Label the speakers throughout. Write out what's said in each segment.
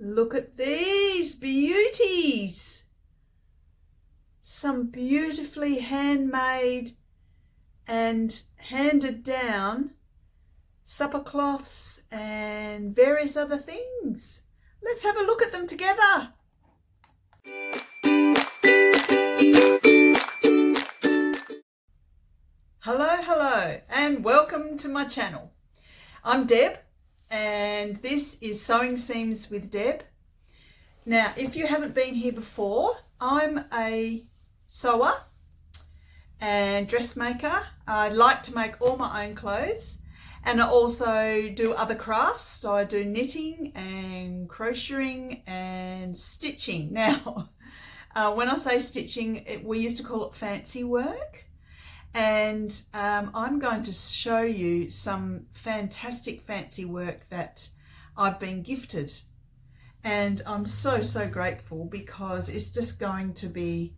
Speaker 1: Look at these beauties. Some beautifully handmade and handed down supper cloths and various other things. Let's have a look at them together. Hello, and welcome to my channel. I'm Deb, and this is Sewing Seams with Deb. Now, if you haven't been here before, I'm a sewer and dressmaker. I like to make all my own clothes, and I also do other crafts. So I do knitting and crocheting and stitching. Now, when I say stitching, we used to call it fancy work. And I'm going to show you some fantastic fancy work that I've been gifted, and I'm so grateful because it's just going to be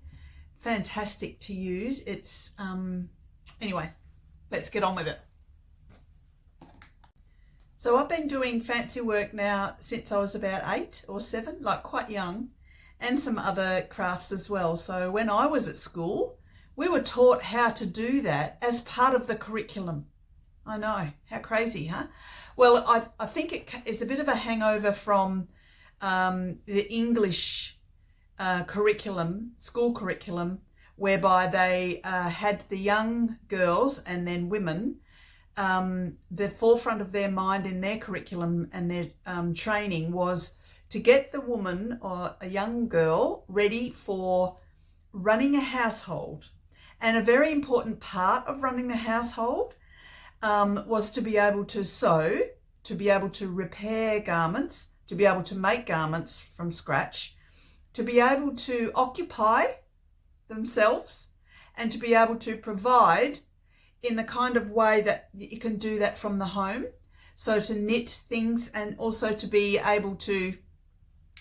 Speaker 1: fantastic to use. It's anyway, let's get on with it. So I've been doing fancy work now since I was about 8 or 7, like quite young, and some other crafts as well. So when I was at school, we were taught how to do that as part of the curriculum. I know, how crazy, huh? Well, I think it's a bit of a hangover from the English curriculum, school curriculum, whereby they had the young girls and then women, the forefront of their mind in their curriculum and their training was to get the woman or a young girl ready for running a household. And a very important part of running the household was to be able to sew, to be able to repair garments, to be able to make garments from scratch, to be able to occupy themselves, and to be able to provide in the kind of way that you can do that from the home. So to knit things, and also to be able to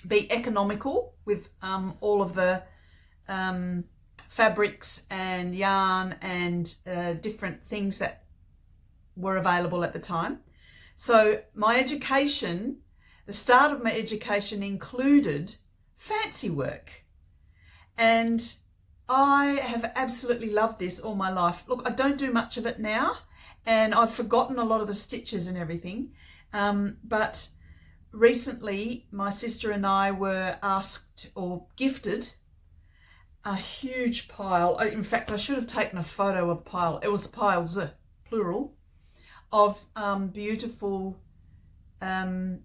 Speaker 1: be economical with all of the fabrics and yarn and different things that were available at the time. So my education, the start of my education, included fancy work, and I have absolutely loved this all my life. Look, I don't do much of it now, and I've forgotten a lot of the stitches and everything, but recently my sister and I were asked or gifted a huge pile. In fact, I should have taken a photo of pile. It was piles, plural, of beautiful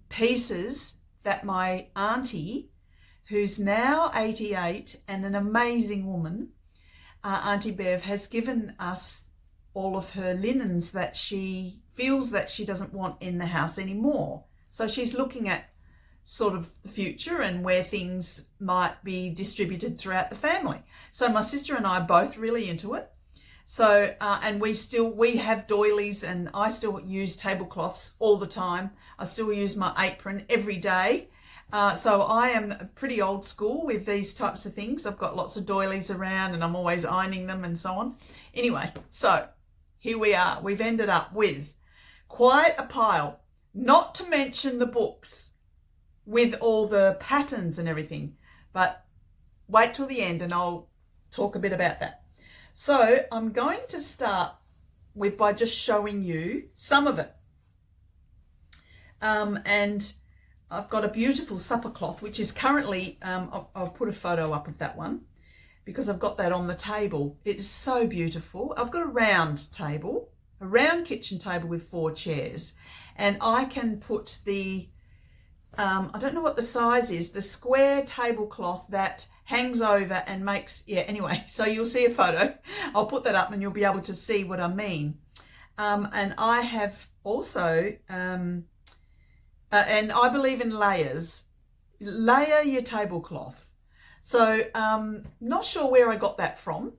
Speaker 1: pieces that my auntie, who's now 88 and an amazing woman, Aunty Bev, has given us all of her linens that she feels that she doesn't want in the house anymore. So she's looking at sort of the future and where things might be distributed throughout the family. So my sister and I are both really into it. So, and we have doilies, and I still use tablecloths all the time. I still use my apron every day. So I am pretty old school with these types of things. I've got lots of doilies around and I'm always ironing them and so on. Anyway, so here we are. We've ended up with quite a pile, not to mention the books with all the patterns and everything, but wait till the end and I'll talk a bit about that. So I'm going to start by just showing you some of it. And I've got a beautiful supper cloth, which is currently, I'll put a photo up of that one because I've got that on the table. It is so beautiful. I've got a round table, a round kitchen table with 4 chairs, and I can put the I don't know what the size is, the square tablecloth that hangs over and makes, anyway, so you'll see a photo. I'll put that up and you'll be able to see what I mean. And I have also, and I believe in layers. Layer your tablecloth. So not sure where I got that from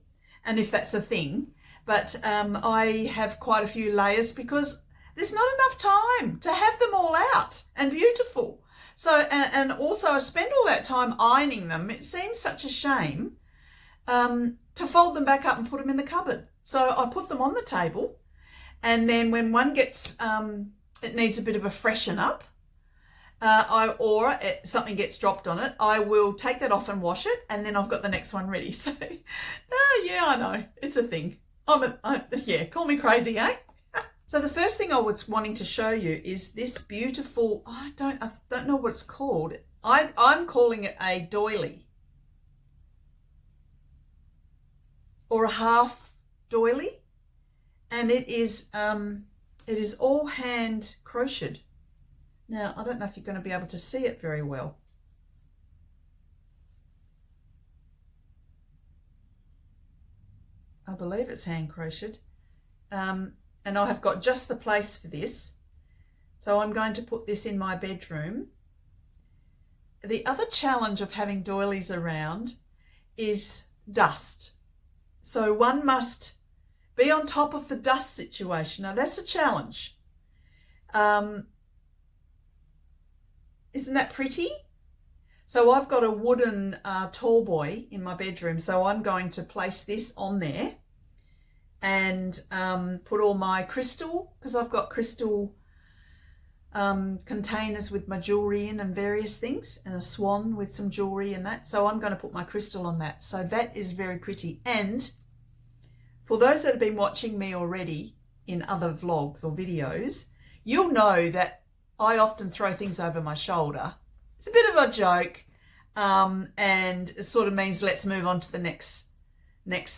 Speaker 1: and if that's a thing, but I have quite a few layers because there's not enough time to have them all out and beautiful. So, and also I spend all that time ironing them. It seems such a shame to fold them back up and put them in the cupboard. So I put them on the table, and then when one gets, it needs a bit of a freshen up, something gets dropped on it, I will take that off and wash it, and then I've got the next one ready. So, yeah, I know, it's a thing. Yeah, call me crazy, eh? So the first thing I was wanting to show you is this beautiful, I don't know what it's called. I'm calling it a doily or a half doily, and it is all hand crocheted. Now, I don't know if you're going to be able to see it very well. I believe it's hand crocheted. And I have got just the place for this. So I'm going to put this in my bedroom. The other challenge of having doilies around is dust. So one must be on top of the dust situation. Now that's a challenge. Isn't that pretty? So I've got a wooden tall boy in my bedroom. So I'm going to place this on there and put all my crystal, because I've got crystal containers with my jewelry in and various things, and a swan with some jewelry and that. So I'm going to put my crystal on that. So that is very pretty. And for those that have been watching me already in other vlogs or videos, you'll know that I often throw things over my shoulder. It's a bit of a joke, and it sort of means let's move on to the next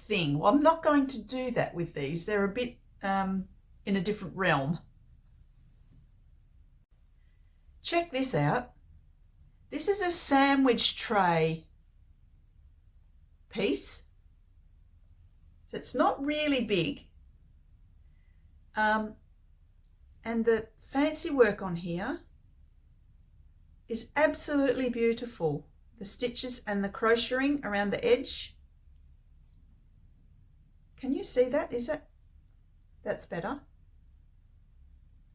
Speaker 1: thing. Well, I'm not going to do that with these. They're a bit in a different realm. Check this out. This is a sandwich tray piece. So it's not really big. And the fancy work on here is absolutely beautiful. The stitches and the crocheting around the edge. Can you see that? That's better.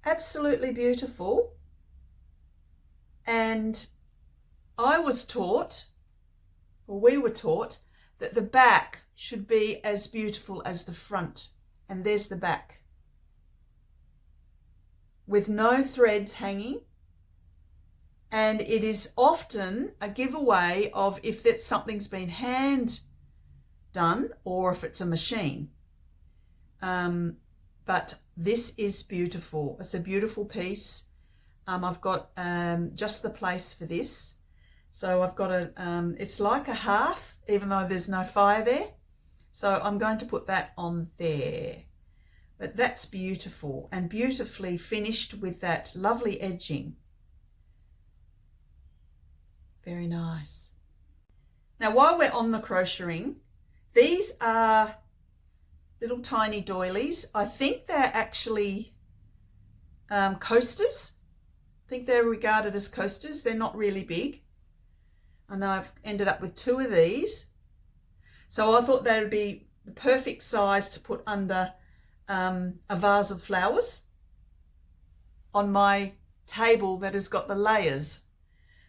Speaker 1: Absolutely beautiful. And I was taught, or we were taught, that the back should be as beautiful as the front. And there's the back, with no threads hanging. And it is often a giveaway of if that something's been hand done or if it's a machine. But this is beautiful. It's a beautiful piece. I've got just the place for this. So I've got it's like a half, even though there's no fire there. So I'm going to put that on there. But that's beautiful, and beautifully finished with that lovely edging. Very nice. Now, while we're on the crocheting, these are little tiny doilies. I think they're actually coasters. I think they're regarded as coasters. They're not really big. I know I've ended up with 2 of these. So I thought they would be the perfect size to put under a vase of flowers on my table that has got the layers.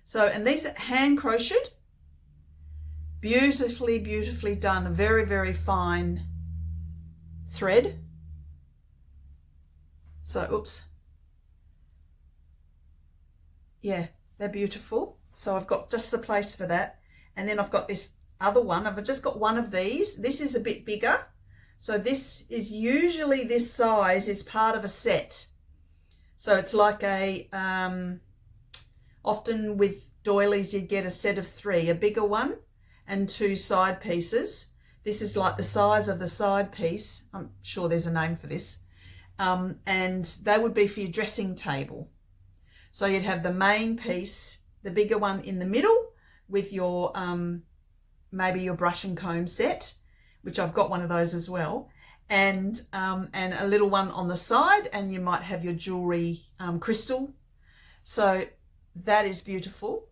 Speaker 1: So, and these are hand crocheted, beautifully, beautifully done, a very, very fine thread. So, oops. Yeah, they're beautiful. So I've got just the place for that. And then I've got this other one. I've just got one of these. This is a bit bigger. So this is usually, this size is part of a set. So it's like a, often with doilies you get a set of 3, a bigger one and 2 side pieces. This is like the size of the side piece. I'm sure there's a name for this. And they would be for your dressing table. So you'd have the main piece, the bigger one in the middle with your, maybe your brush and comb set, which I've got one of those as well, and a little one on the side, and you might have your jewelry crystal. So that is beautiful.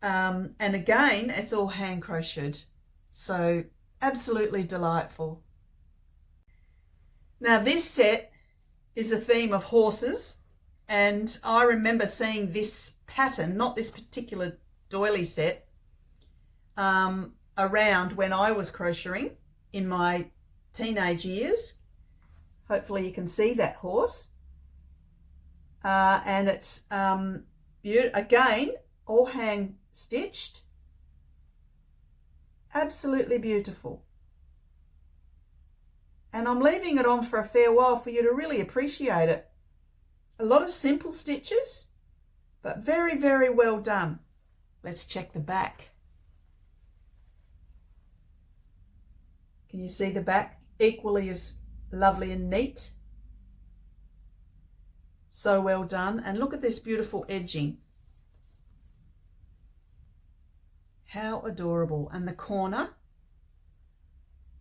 Speaker 1: And again, it's all hand crocheted. So absolutely delightful. Now this set is a theme of horses, and I remember seeing this pattern, not this particular doily set, around when I was crocheting in my teenage years. Hopefully you can see that horse. And it's Again, all hand stitched. Absolutely beautiful. And I'm leaving it on for a fair while for you to really appreciate it. A lot of simple stitches, but very, very well done. Let's check the back. Can you see the back? Equally as lovely and neat. So well done. And look at this beautiful edging. How adorable. And the corner,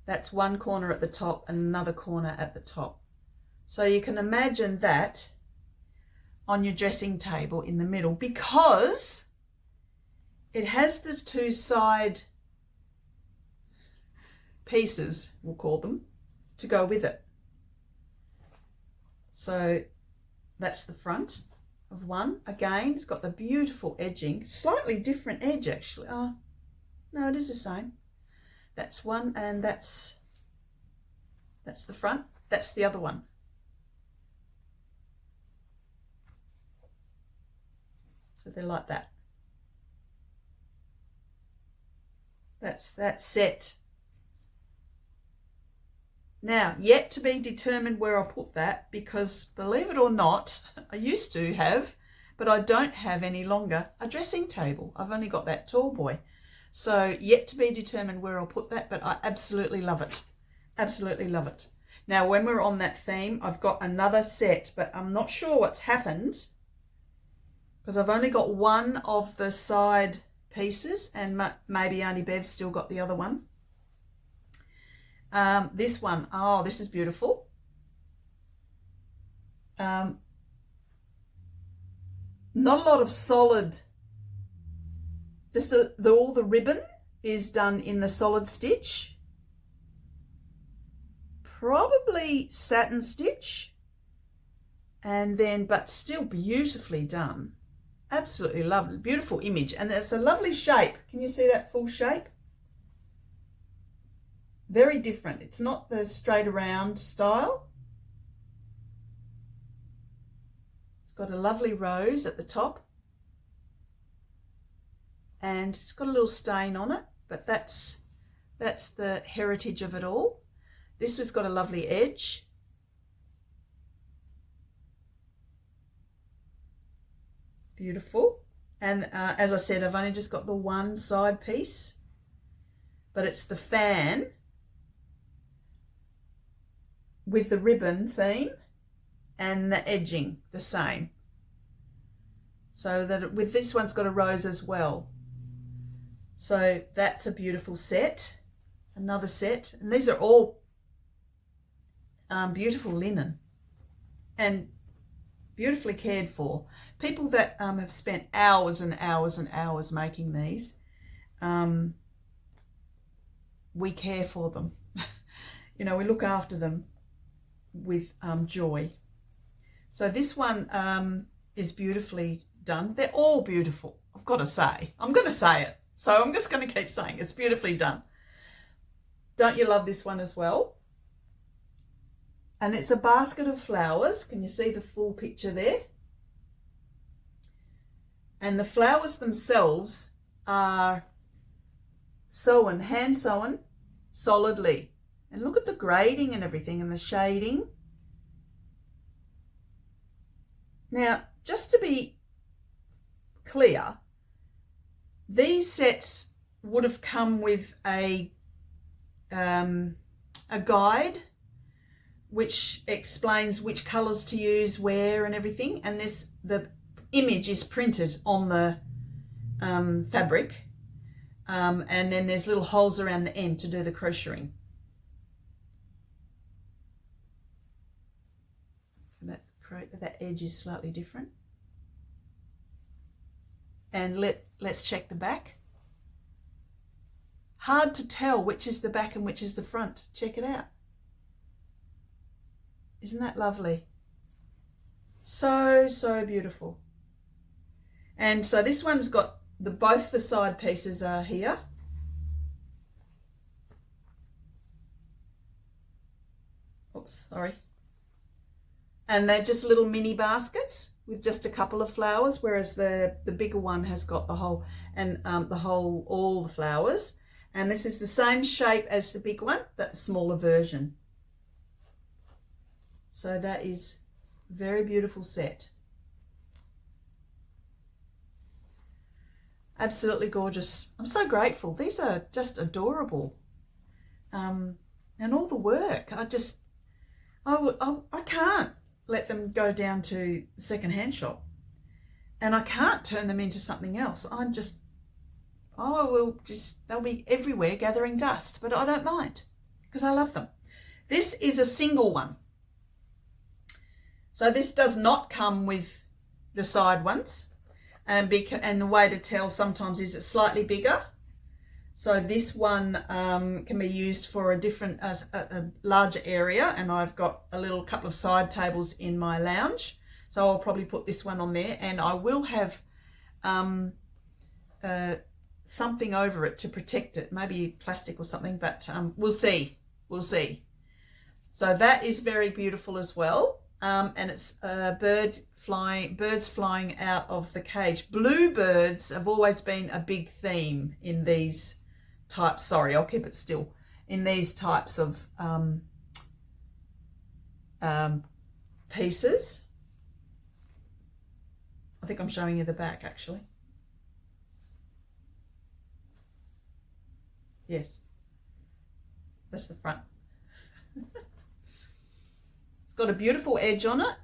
Speaker 1: that's one corner at the top and another corner at the top. So you can imagine that on your dressing table in the middle, because it has the two side pieces, we'll call them, to go with it. So that's the front of one. Again, it's got the beautiful edging, slightly different edge actually. Oh, no, it is the same. That's one, and that's the front. That's the other one. So they're like that. That's that set. Now, yet to be determined where I'll put that, because believe it or not, I used to have, but I don't have any longer, a dressing table. I've only got that tall boy. So yet to be determined where I'll put that, but I absolutely love it. Absolutely love it. Now, when we're on that theme, I've got another set, but I'm not sure what's happened because I've only got one of the side pieces, and maybe Aunty Bev's still got the other one. This one, oh, this is beautiful. Not a lot of solid, just all the ribbon is done in the solid stitch. Probably satin stitch, and then, but still beautifully done. Absolutely lovely, beautiful image, and it's a lovely shape. Can you see that full shape? Very different. It's not the straight around style. It's got a lovely rose at the top, and it's got a little stain on it, but that's the heritage of it all. This has got a lovely edge. Beautiful. And as I said, I've only just got the one side piece, but it's the fan with the ribbon theme and the edging the same. So that with this one's got a rose as well. So that's a beautiful set. Another set. And these are all beautiful linen and beautifully cared for. People that have spent hours and hours and hours making these, we care for them. You know, we look after them with joy. So this one is beautifully done. They're all beautiful, I've got to say. I'm going to say it, so I'm just going to keep saying it's beautifully done. Don't you love this one as well? And it's a basket of flowers. Can you see the full picture there? And the flowers themselves are sewn, hand sewn solidly. And look at the grading and everything and the shading. Now, just to be clear, these sets would have come with a guide which explains which colours to use where and everything, and the image is printed on the fabric, and then there's little holes around the end to do the crocheting. That edge is slightly different. And let's check the back. Hard to tell which is the back and which is the front. Check it out. Isn't that lovely? So, so beautiful. And so this one's got both the side pieces are here. Oops, sorry. And they're just little mini baskets with just a couple of flowers, whereas the bigger one has got the whole, and all the flowers. And this is the same shape as the big one, that smaller version. So that is a very beautiful set. Absolutely gorgeous. I'm so grateful. These are just adorable. And all the work, I can't let them go down to the second-hand shop, and I can't turn them into something else. They'll be everywhere gathering dust, but I don't mind because I love them. This is a single one. So this does not come with the side ones, and the way to tell sometimes is it's slightly bigger. So this one can be used for a larger area, and I've got a little couple of side tables in my lounge. So I'll probably put this one on there, and I will have something over it to protect it, maybe plastic or something, but we'll see. So that is very beautiful as well. And it's birds flying out of the cage. Bluebirds have always been a big theme in these types. Sorry, I'll keep it still. In these types of pieces. I think I'm showing you the back actually. Yes, that's the front. It's got a beautiful edge on it.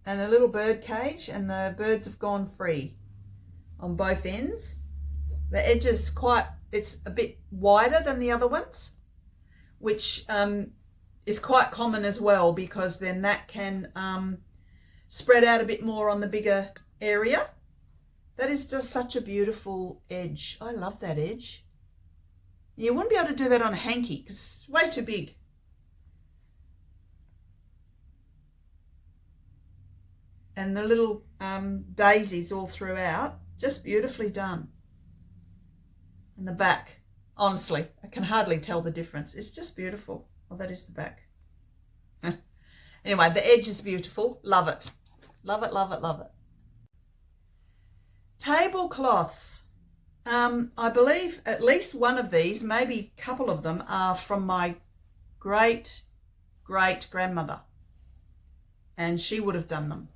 Speaker 1: And a little bird cage, and the birds have gone free on both ends. The edge is it's a bit wider than the other ones, which is quite common as well, because then that can spread out a bit more on the bigger area. That is just such a beautiful edge. I love that edge. You wouldn't be able to do that on a hanky because it's way too big. And the little daisies all throughout, just beautifully done. And the back, honestly, I can hardly tell the difference. It's just beautiful. Oh, that is the back. Anyway, the edge is beautiful. Love it. Love it, love it, love it. Tablecloths. I believe at least one of these, maybe a couple of them, are from my great-great-grandmother. And she would have done them.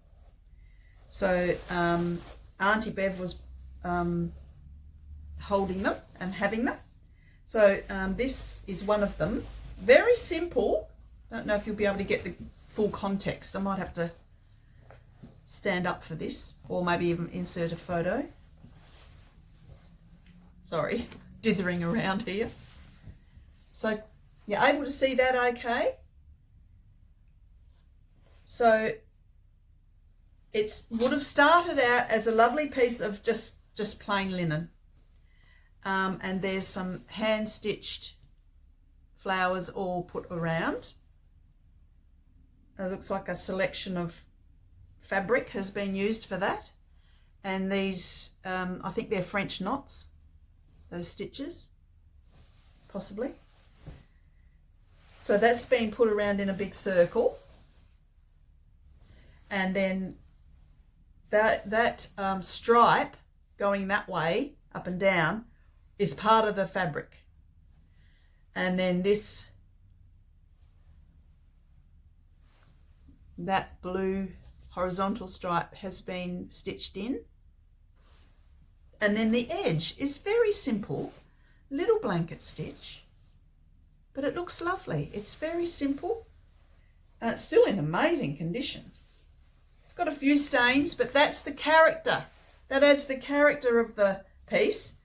Speaker 1: So Aunty Bev was holding them and having them. So this is one of them. Very simple. Don't know if you'll be able to get the full context. I might have to stand up for this, or maybe even insert a photo. Sorry, dithering around here. So you're able to see that okay? So it would have started out as a lovely piece of just plain linen. And there's some hand-stitched flowers all put around. It looks like a selection of fabric has been used for that. And these, I think they're French knots, those stitches, possibly. So that's been put around in a big circle. And then that stripe going that way, up and down, is part of the fabric. And then that blue horizontal stripe has been stitched in. And then the edge is very simple, little blanket stitch, but it looks lovely. It's very simple. It's still in amazing condition. It's got a few stains, but that's the character. That adds the character of the piece.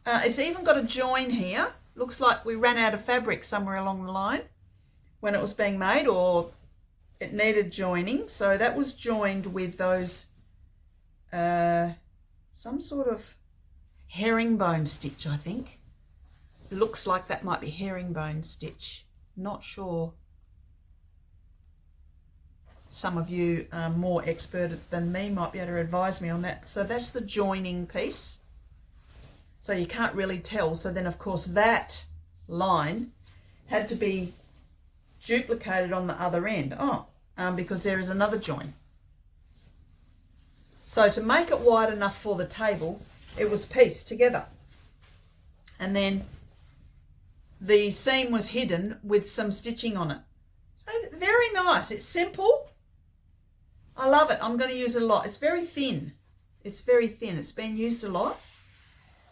Speaker 1: It's even got a join here. Looks like we ran out of fabric somewhere along the line when it was being made, or it needed joining. So that was joined with those, some sort of herringbone stitch, I think. It looks like that might be herringbone stitch. Not sure. Some of you are more expert than me, might be able to advise me on that. So that's the joining piece. So you can't really tell. So then, of course, that line had to be duplicated on the other end. Because there is another join. So to make it wide enough for the table, it was pieced together. And then the seam was hidden with some stitching on it. So very nice. It's simple. I love it. I'm going to use it a lot. It's very thin. It's very thin. It's been used a lot,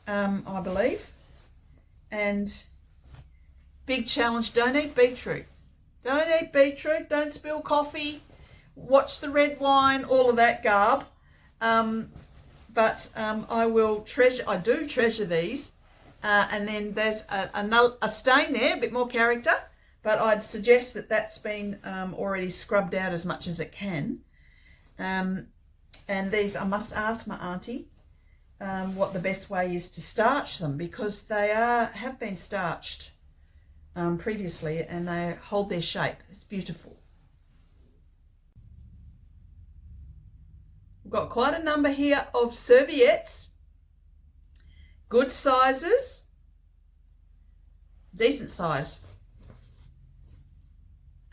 Speaker 1: I believe. And big challenge, don't eat beetroot. Don't eat beetroot. Don't spill coffee. Watch the red wine, all of that garb. But I do treasure these. And then there's a stain there, a bit more character. But I'd suggest that that's been already scrubbed out as much as it can. And these, I must ask my auntie what the best way is to starch them, because they have been starched previously and they hold their shape. It's beautiful. We've got quite a number here of serviettes, good sizes, decent size.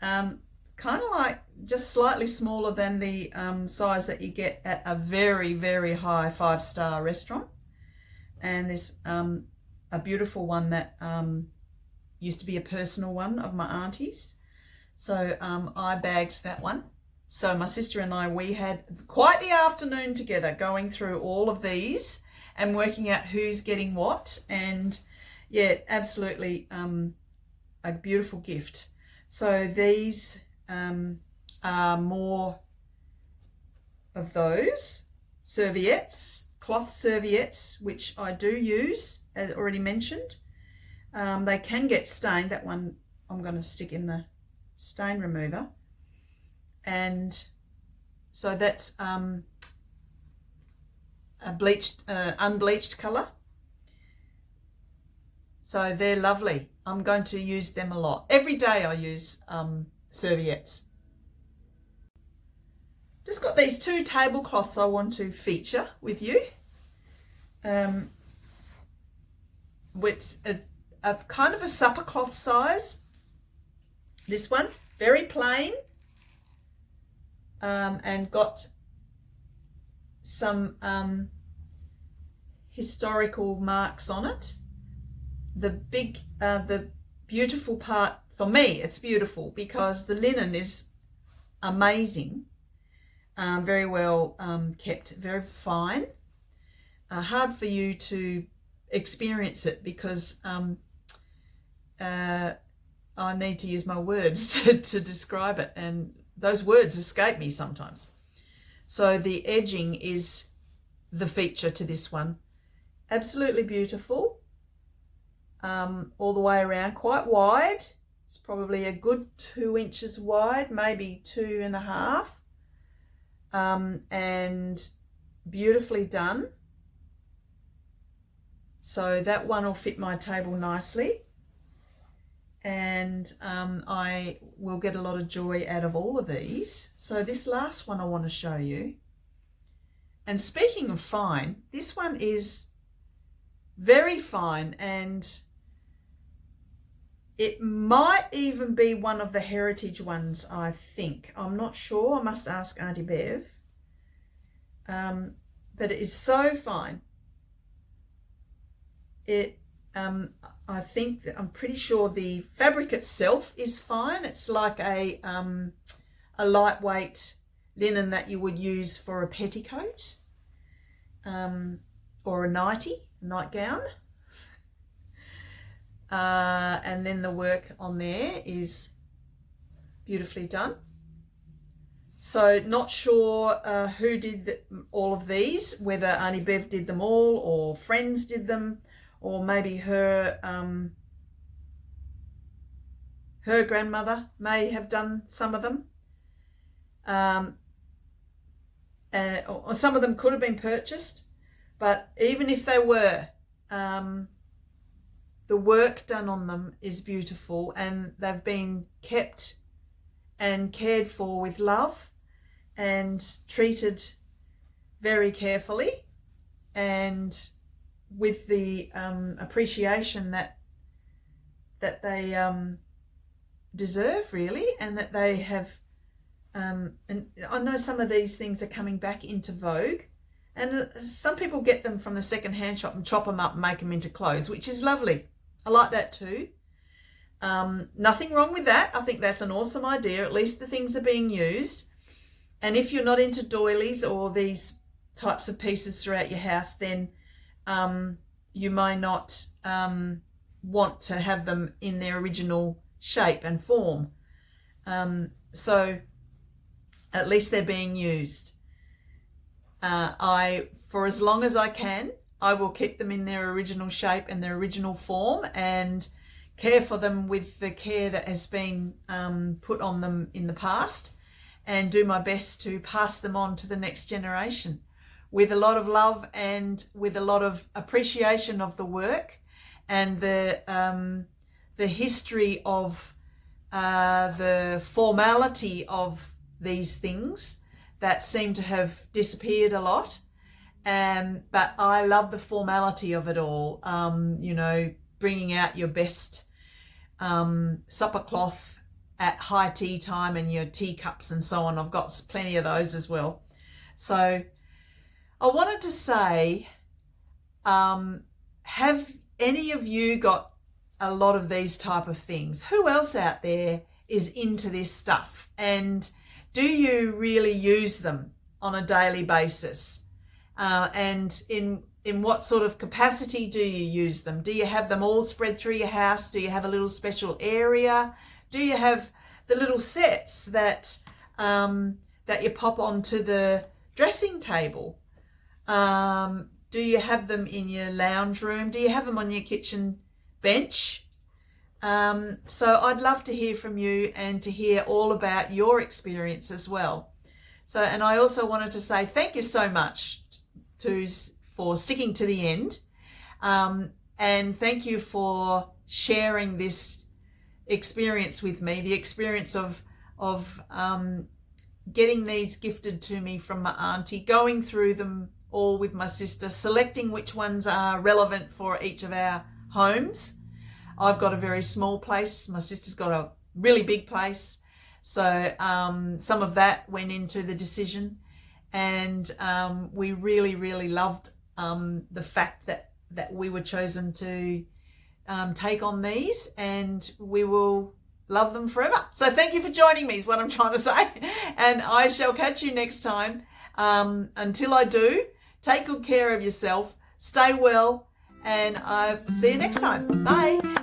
Speaker 1: Kind of like just slightly smaller than the size that you get at a very, very high 5-star restaurant. And there's a beautiful one that used to be a personal one of my auntie's. So I bagged that one. So my sister and I, we had quite the afternoon together going through all of these and working out who's getting what. And yeah, absolutely a beautiful gift. So these are more of those serviettes, cloth serviettes, which I do use, as already mentioned. They can get stained. That one I'm going to stick in the stain remover. And so that's a unbleached colour. So they're lovely. I'm going to use them a lot. Every day I use serviettes. Just got these 2 tablecloths I want to feature with you. Which a kind of a supper cloth size. This one, very plain. And got some historical marks on it. The beautiful part, for me, it's beautiful because the linen is amazing, very well kept, very fine. Hard for you to experience it because I need to use my words to describe it, and those words escape me sometimes. So the edging is the feature to this one. Absolutely beautiful. All the way around, quite wide. It's probably a good 2 inches wide, maybe 2.5. And beautifully done. So that one will fit my table nicely. And I will get a lot of joy out of all of these. So this last one I want to show you. And speaking of fine, this one is very fine, and it might even be one of the heritage ones, I think. I'm not sure. I must ask Auntie Bev. But it is so fine. I think that I'm pretty sure the fabric itself is fine. It's like a lightweight linen that you would use for a petticoat or a nightgown. And then the work on there is beautifully done. So not sure who did all of these, whether Auntie Bev did them all or friends did them, or maybe her grandmother may have done some of them. Or some of them could have been purchased, but even if they were, the work done on them is beautiful, and they've been kept and cared for with love and treated very carefully, and with the appreciation that they deserve, really, and that they have, and I know some of these things are coming back into vogue, and some people get them from the second-hand shop and chop them up and make them into clothes, which is lovely. I like that too. Nothing wrong with that. I think that's an awesome idea. At least the things are being used. And if you're not into doilies or these types of pieces throughout your house, then you may not want to have them in their original shape and form. So at least they're being used. For as long as I can, I will keep them in their original shape and their original form and care for them with the care that has been put on them in the past, and do my best to pass them on to the next generation with a lot of love and with a lot of appreciation of the work and the history of the formality of these things that seem to have disappeared a lot. But I love the formality of it all, you know, bringing out your best supper cloth at high tea time and your teacups and so on. I've got plenty of those as well. So I wanted to say, have any of you got a lot of these type of things? Who else out there is into this stuff? And do you really use them on a daily basis? And in what sort of capacity do you use them? Do you have them all spread through your house? Do you have a little special area? Do you have the little sets that that you pop onto the dressing table? Do you have them in your lounge room? Do you have them on your kitchen bench? So I'd love to hear from you and to hear all about your experience as well. So, and I also wanted to say thank you so much for sticking to the end, and thank you for sharing this experience with me, the experience of getting these gifted to me from my auntie, going through them all with my sister, selecting which ones are relevant for each of our homes. I've got a very small place. My sister's got a really big place. So some of that went into the decision, and we really, really loved the fact that we were chosen to take on these, and we will love them forever. So thank you for joining me is what I'm trying to say, and I shall catch you next time. Until I do, take good care of yourself, stay well, and I'll see you next time. Bye.